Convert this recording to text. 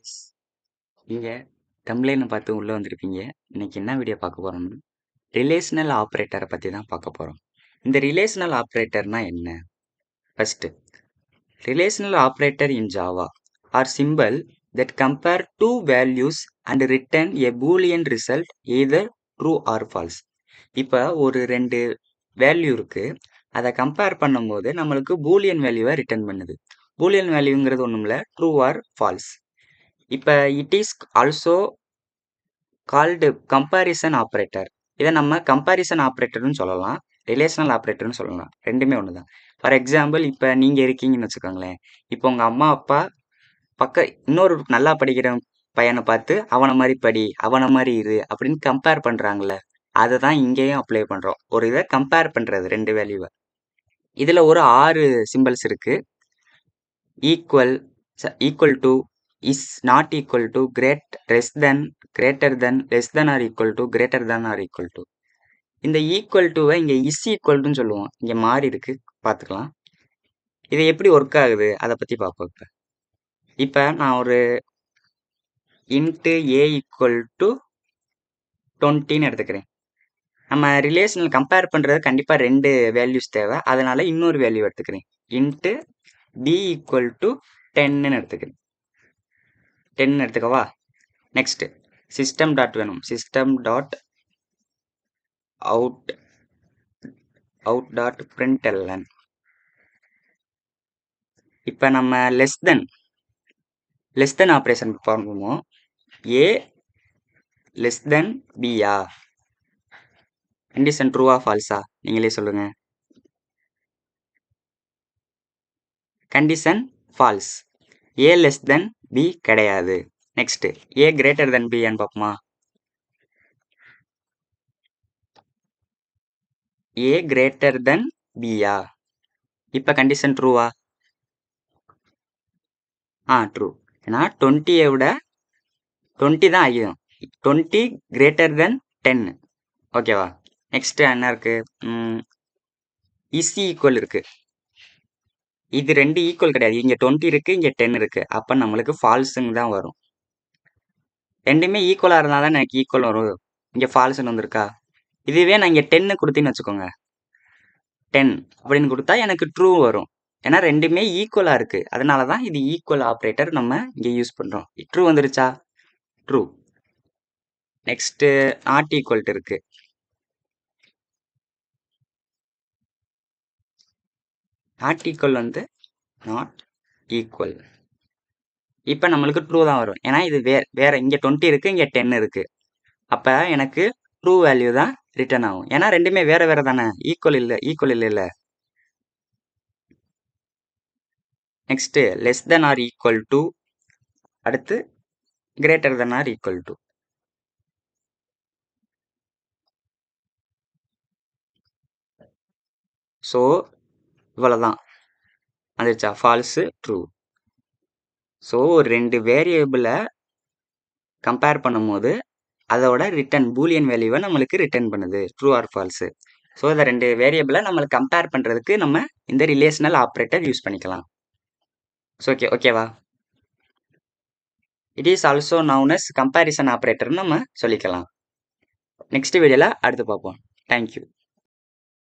Guys, நீங்க தம்ப்லைனை பார்த்து உள்ள வந்திருப்பீங்க. இன்னைக்கு என்ன வீடியோ பார்க்க போறோம்னா ரிலேஷனல் ஆப்ரேட்டரை பத்தி தான் பார்க்க போறோம். இந்த ரிலேஷனல் ஆப்ரேட்டர்னா என்ன? First, relational operator in Java are simple that compare two values and return a boolean result either true or false. இப்போ ஒரு ரெண்டு வேல்யூ இருக்கு, அதை கம்பேர் பண்ணும்போது நம்மளுக்கு பூலியன் வேல்யூவை ரிட்டர்ன் பண்ணுது. பூலியன் வேல்யூங்கிறது ஒன்றும் இல்லை, ட்ரூ ஆர் ஃபால்ஸ். இப்போ it is also called comparison operator. இதை நம்ம கம்பேரிசன் ஆப்ரேட்டர்னு சொல்லலாம், ரிலேஷனல் ஆப்ரேட்டர்னு சொல்லலாம். ரெண்டுமே ஒன்று தான். ஃபார் எக்ஸாம்பிள், இப்போ நீங்கள் இருக்கீங்கன்னு வச்சுக்கோங்களேன். இப்போ உங்கள் அம்மா அப்பா இன்னொரு நல்லா படிக்கிற பையனை பார்த்து அவனை மாதிரி படி, அவனை மாதிரி இரு அப்படின்னு கம்பேர் பண்ணுறாங்களே, அதை தான் இங்கேயும் அப்ளை பண்ணுறோம். ஒரு இதை கம்பேர் பண்ணுறது, ரெண்டு வேல்யூவை. இதில் ஒரு 6 சிம்பிள்ஸ் இருக்குது. Equal, equal to, is not equal to, less than, greater than, less than or equal to, greater than or equal to. இந்த ஈக்குவல் டுவை இங்கே இஸ் ஈக்குவல் டுன்னு சொல்லுவோம். இங்கே மாறி இருக்கு, பார்த்துக்கலாம். இது எப்படி ஒர்க் ஆகுது அதை பற்றி பார்ப்போம். இப்போ நான் ஒரு இன்ட்டு ஏ ஈக்குவல் டு 20ன்னு எடுத்துக்கிறேன். நம்ம ரிலேஷனல் கம்பேர் பண்ணுறது கண்டிப்பாக ரெண்டு வேல்யூஸ் தேவை, அதனால இன்னொரு வேல்யூ எடுத்துக்கிறேன். இன்ட்டு பி ஈக்குவல் டு 10ன்னு எடுத்துக்கிறேன். 10 எடுத்துக்கவா? நெக்ஸ்ட் சிஸ்டம் டாட் வேணும். System dot out dot println. இப்போ நம்ம லெஸ் தென் ஆப்ரேஷன் பார்ப்போம். ஏ லெஸ் தென் பியா? கண்டிஷன் ட்ரூவா ஃபால்ஸா நீங்களே சொல்லுங்க. Condition false. A less than b கிடையாது. நெக்ஸ்ட் ஏ கிரேட்டர் தென் பின்னு பார்ப்போமா? ஏ கிரேட்டர் தென் பியா? இப்போ கண்டிஷன் ட்ரூவா? ட்ரூ. ஏன்னா 20 விட 20 தான் அதிகம். 20 கிரேட்டர் தென் 10. ஓகேவா? நெக்ஸ்ட் என்ன இருக்கு? இஸ் ஈக்குவல் இருக்கு. இது ரெண்டு ஈக்குவல் கிடையாது. இங்கே 20 இருக்கு, இங்கே 10 இருக்கு. அப்போ நம்மளுக்கு ஃபால்ஸுன்னு தான் வரும். ரெண்டுமே ஈக்குவலாக இருந்தால் தான் எனக்கு ஈக்குவல் வரும். இங்கே ஃபால்ஸ்ன்னு வந்திருக்கா? இதுவே நான் இங்கே 10 கொடுத்தேன்னு வச்சுக்கோங்க, 10 அப்படின்னு கொடுத்தா எனக்கு ட்ரூ வரும். ஏன்னா ரெண்டுமே ஈக்குவலாக இருக்கு. அதனால தான் இது ஈக்குவல் ஆப்ரேட்டர் நம்ம இங்கே யூஸ் பண்ணுறோம். ட்ரூ வந்துருச்சா? ட்ரூ. நெக்ஸ்ட் நாட் ஈக்குவல் இருக்கு. Not equal not equal. இப்போ நம்மளுக்கு ட்ரூ தான் வரும். ஏன்னா இது வேற இங்கே 20 இருக்கு, இங்கே 10 இருக்கு. அப்போ எனக்கு ட்ரூ வேல்யூ தான் ரிட்டர்ன் ஆகும். ஏன்னா ரெண்டுமே வேற வேற தானே, ஈக்குவல் இல்லை. Next less than or equal to, அடுத்து greater than or equal to. So இவ்வளோதான் வந்துருச்சா? Falls, true. ஸோ ஒரு ரெண்டு வேரியபிளை கம்பேர் பண்ணும்போது அதோட ரிட்டர்ன் பூலியன் வேல்யூவை நம்மளுக்கு ரிட்டர்ன் பண்ணுது, ட்ரூ ஆர் ஃபால்ஸு. ஸோ இந்த ரெண்டு வேரியபிளை நம்மளுக்கு கம்பேர் பண்ணுறதுக்கு நம்ம இந்த ரிலேஷனல் ஆப்ரேட்டர் யூஸ் பண்ணிக்கலாம். ஸோ ஓகேவா? It is also known as comparison ஆப்ரேட்டர்னு நம்ம சொல்லிக்கலாம். நெக்ஸ்ட் வீடியோவில் அடுத்து பார்ப்போம். தேங்க்யூ.